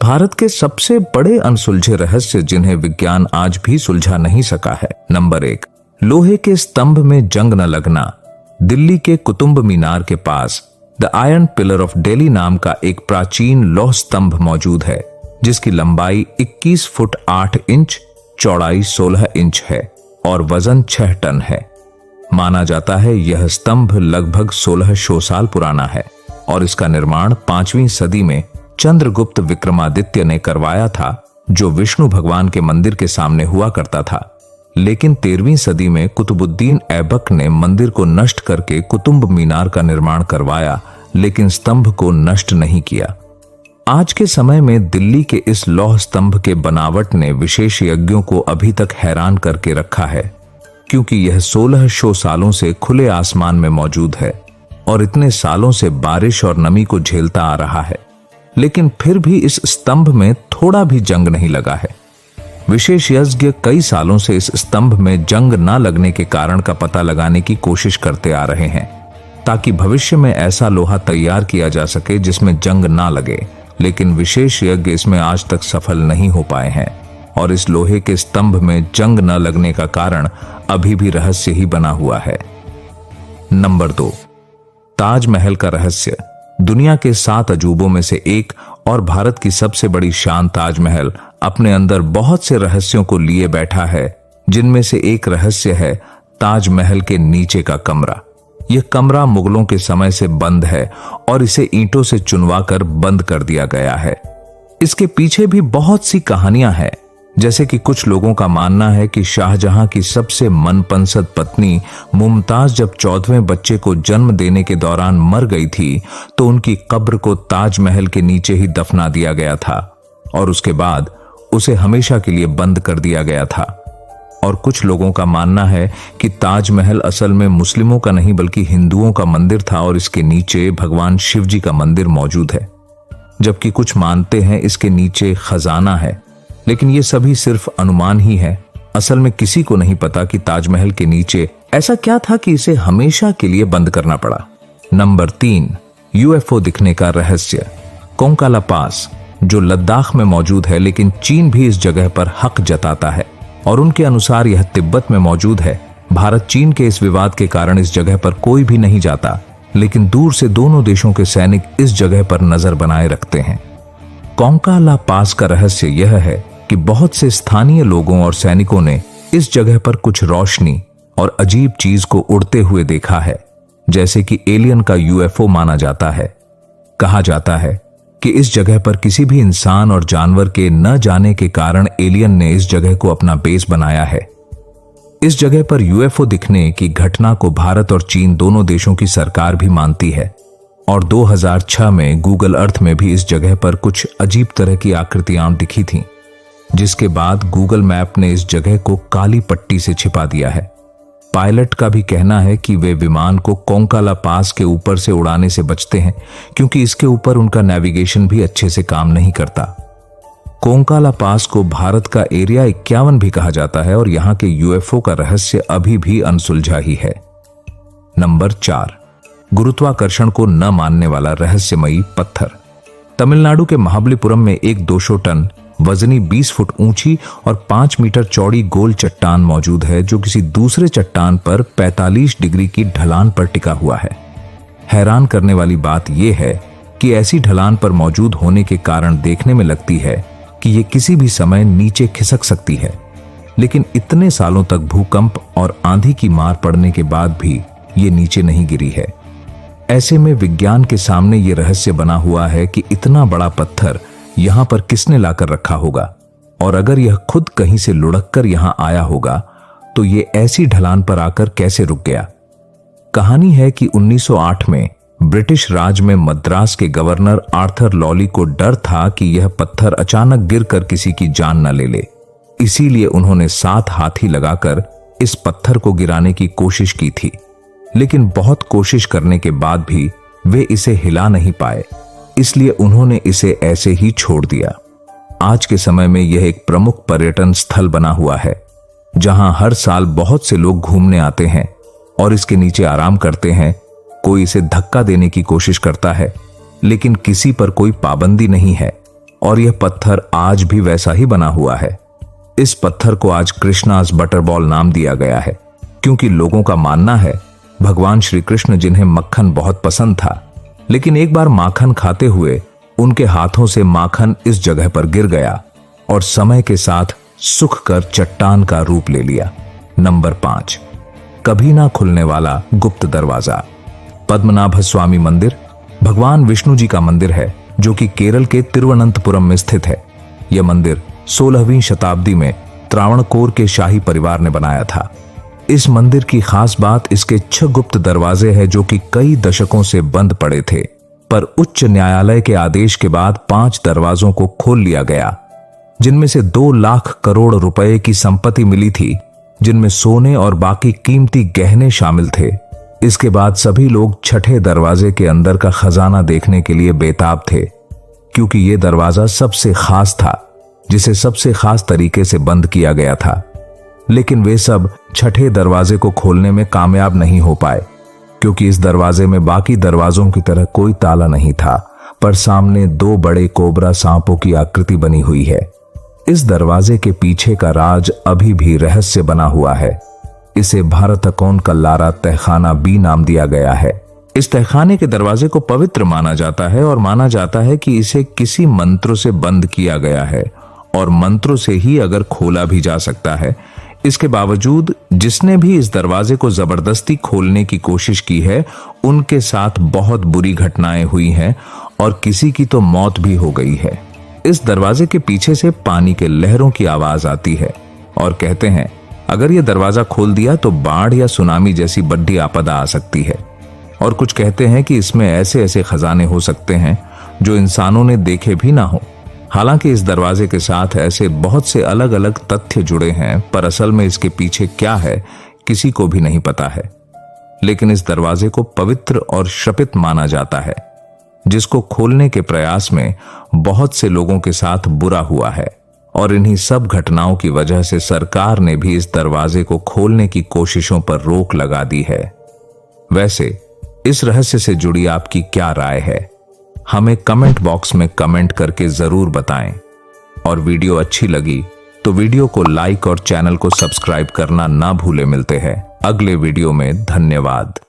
भारत के सबसे बड़े अनसुलझे रहस्य जिन्हें विज्ञान आज भी सुलझा नहीं सका है। नंबर 1, लोहे के स्तंभ में जंग न लगना। दिल्ली के कुतुब मीनार के पास the iron pillar of Delhi नाम का एक प्राचीन लौह स्तंभ मौजूद है, जिसकी लंबाई 21 फुट 8 इंच, चौड़ाई 16 इंच है और वजन 6 टन है। माना जाता है यह स्तंभ लगभग 1600 साल पुराना है और इसका निर्माण 5वीं सदी में चंद्रगुप्त विक्रमादित्य ने करवाया था, जो विष्णु भगवान के मंदिर के सामने हुआ करता था। लेकिन 13वीं सदी में कुतुबुद्दीन ऐबक ने मंदिर को नष्ट करके कुतुब मीनार का निर्माण करवाया, लेकिन स्तंभ को नष्ट नहीं किया। आज के समय में दिल्ली के इस लौह स्तंभ के बनावट ने विशेषज्ञों को अभी तक हैरान करके रखा है, क्योंकि यह 1600 सालों से खुले आसमान में मौजूद है और इतने सालों से बारिश और नमी को झेलता आ रहा है, लेकिन फिर भी इस स्तंभ में थोड़ा भी जंग नहीं लगा है। विशेषज्ञ कई सालों से इस स्तंभ में जंग न लगने के कारण का पता लगाने की कोशिश करते आ रहे हैं, ताकि भविष्य में ऐसा लोहा तैयार किया जा सके जिसमें जंग ना लगे, लेकिन विशेषज्ञ इसमें आज तक सफल नहीं हो पाए हैं और इस लोहे के स्तंभ में जंग न लगने का कारण अभी भी रहस्य ही बना हुआ है। नंबर 2, ताजमहल का रहस्य। दुनिया के 7 अजूबों में से एक और भारत की सबसे बड़ी शान ताजमहल अपने अंदर बहुत से रहस्यों को लिए बैठा है, जिनमें से एक रहस्य है ताजमहल के नीचे का कमरा। यह कमरा मुगलों के समय से बंद है और इसे ईंटों से चुनवाकर बंद कर दिया गया है। इसके पीछे भी बहुत सी कहानियां हैं, जैसे कि कुछ लोगों का मानना है कि शाहजहां की सबसे मनपसंद पत्नी मुमताज जब 14वें बच्चे को जन्म देने के दौरान मर गई थी, तो उनकी कब्र को ताजमहल के नीचे ही दफना दिया गया था और उसके बाद उसे हमेशा के लिए बंद कर दिया गया था। और कुछ लोगों का मानना है कि ताजमहल असल में मुस्लिमों का नहीं बल्कि हिंदुओं का मंदिर था और इसके नीचे भगवान शिव जी का मंदिर मौजूद है, जबकि कुछ मानते हैं इसके नीचे खजाना है। लेकिन ये सभी सिर्फ अनुमान ही है। असल में किसी को नहीं पता कि ताजमहल के नीचे ऐसा क्या था कि इसे हमेशा के लिए बंद करना पड़ा। नंबर 3, यूएफओ दिखने का रहस्य। कोंकाला पास, जो लद्दाख में मौजूद है, लेकिन चीन भी इस जगह पर हक जताता है और उनके अनुसार यह तिब्बत में मौजूद है। भारत चीन के इस विवाद के कारण इस जगह पर कोई भी नहीं जाता, लेकिन दूर से दोनों देशों के सैनिक इस जगह पर नजर बनाए रखते हैं। कोंकाला पास का रहस्य यह है कि बहुत से स्थानीय लोगों और सैनिकों ने इस जगह पर कुछ रोशनी और अजीब चीज को उड़ते हुए देखा है, जैसे कि एलियन का यूएफओ माना जाता है। कहा जाता है कि इस जगह पर किसी भी इंसान और जानवर के न जाने के कारण एलियन ने इस जगह को अपना बेस बनाया है। इस जगह पर यूएफओ दिखने की घटना को भारत और चीन दोनों देशों की सरकार भी मानती है और 2006 में गूगल अर्थ में भी इस जगह पर कुछ अजीब तरह की आकृतियां दिखी थीं, जिसके बाद गूगल मैप ने इस जगह को काली पट्टी से छिपा दिया है। पायलट का भी कहना है कि वे विमान को कोंकाला पास के ऊपर से उड़ाने से बचते हैं, क्योंकि इसके ऊपर उनका नेविगेशन भी अच्छे से काम नहीं करता। कोंकाला पास को भारत का एरिया 51 भी कहा जाता है और यहाँ के यूएफओ का रहस्य अभी भी अनसुलझा ही है। नंबर 4, गुरुत्वाकर्षण को न मानने वाला रहस्यमयी पत्थर। तमिलनाडु के महाबलीपुरम में एक 200 टन वजनी 20 फुट ऊंची और 5 मीटर चौड़ी गोल चट्टान मौजूद है, जो किसी दूसरे चट्टान पर 45 डिग्री की ढलान पर टिका हुआ है। हैरान करने वाली बात यह है कि ऐसी ढलान पर मौजूद होने के कारण देखने में लगती है कि यह किसी भी समय नीचे खिसक सकती है, लेकिन इतने सालों तक भूकंप और आंधी की मार पड़ने के बाद भी ये नीचे नहीं गिरी है। ऐसे में विज्ञान के सामने ये रहस्य बना हुआ है कि इतना बड़ा पत्थर यहां पर किसने लाकर रखा होगा, और अगर यह खुद कहीं से लुढ़क कर यहां आया होगा तो ये ऐसी ढलान पर आकर कैसे रुक गया। कहानी है कि 1908 में ब्रिटिश राज में मद्रास के गवर्नर आर्थर लॉली को डर था कि यह पत्थर अचानक गिरकर किसी की जान न ले ले, इसीलिए उन्होंने 7 हाथी लगाकर इस पत्थर को गिराने की कोशिश की थी, लेकिन बहुत कोशिश करने के बाद भी वे इसे हिला नहीं पाए, इसलिए उन्होंने इसे ऐसे ही छोड़ दिया। आज के समय में यह एक प्रमुख पर्यटन स्थल बना हुआ है, जहां हर साल बहुत से लोग घूमने आते हैं और इसके नीचे आराम करते हैं। कोई इसे धक्का देने की कोशिश करता है, लेकिन किसी पर कोई पाबंदी नहीं है और यह पत्थर आज भी वैसा ही बना हुआ है। इस पत्थर को आज कृष्णास बटरबॉल नाम दिया गया है, क्योंकि लोगों का मानना है भगवान श्री कृष्ण, जिन्हें मक्खन बहुत पसंद था, लेकिन एक बार माखन खाते हुए उनके हाथों से माखन इस जगह पर गिर गया और समय के साथ सूख कर चट्टान का रूप ले लिया। नंबर 5, कभी ना खुलने वाला गुप्त दरवाजा। पद्मनाभ स्वामी मंदिर भगवान विष्णु जी का मंदिर है, जो कि केरल के तिरुवनंतपुरम में स्थित है। यह मंदिर 16वीं शताब्दी में त्रावणकोर के शाही परिवार ने बनाया था। इस मंदिर की खास बात इसके 6 गुप्त दरवाजे हैं, जो कि कई दशकों से बंद पड़े थे, पर उच्च न्यायालय के आदेश के बाद 5 दरवाजों को खोल लिया गया, जिनमें से 2 लाख करोड़ रुपए की संपत्ति मिली थी, जिनमें सोने और बाकी कीमती गहने शामिल थे। इसके बाद सभी लोग छठे दरवाजे के अंदर का खजाना देखने के लिए बेताब थे, क्योंकि यह दरवाजा सबसे खास था, जिसे सबसे खास तरीके से बंद किया गया था। लेकिन वे सब छठे दरवाजे को खोलने में कामयाब नहीं हो पाए, क्योंकि इस दरवाजे में बाकी दरवाजों की तरह कोई ताला नहीं था, पर सामने 2 बड़े कोबरा सांपों की आकृति बनी हुई है। इस दरवाजे के पीछे का राज अभी भी रहस्य बना हुआ है। इसे भारतकोन कल्लारा तहखाना भी नाम दिया गया है। इस तहखाने के दरवाजे को पवित्र माना जाता है और माना जाता है कि इसे किसी मंत्र से बंद किया गया है और मंत्रों से ही अगर खोला भी जा सकता है। इसके बावजूद जिसने भी इस दरवाजे को जबरदस्ती खोलने की कोशिश की है, उनके साथ बहुत बुरी घटनाएं हुई हैं और किसी की तो मौत भी हो गई है। इस दरवाजे के पीछे से पानी के लहरों की आवाज आती है और कहते हैं अगर यह दरवाजा खोल दिया तो बाढ़ या सुनामी जैसी बड़ी आपदा आ सकती है। और कुछ कहते हैं कि इसमें ऐसे ऐसे खजाने हो सकते हैं जो इंसानों ने देखे भी ना हो। हालांकि इस दरवाजे के साथ ऐसे बहुत से अलग अलग तथ्य जुड़े हैं, पर असल में इसके पीछे क्या है किसी को भी नहीं पता है। लेकिन इस दरवाजे को पवित्र और श्रपित माना जाता है, जिसको खोलने के प्रयास में बहुत से लोगों के साथ बुरा हुआ है और इन्हीं सब घटनाओं की वजह से सरकार ने भी इस दरवाजे को खोलने की कोशिशों पर रोक लगा दी है। वैसे इस रहस्य से जुड़ी आपकी क्या राय है, हमें कमेंट बॉक्स में कमेंट करके जरूर बताएं। और वीडियो अच्छी लगी तो वीडियो को लाइक और चैनल को सब्सक्राइब करना ना भूले। मिलते हैं अगले वीडियो में। धन्यवाद।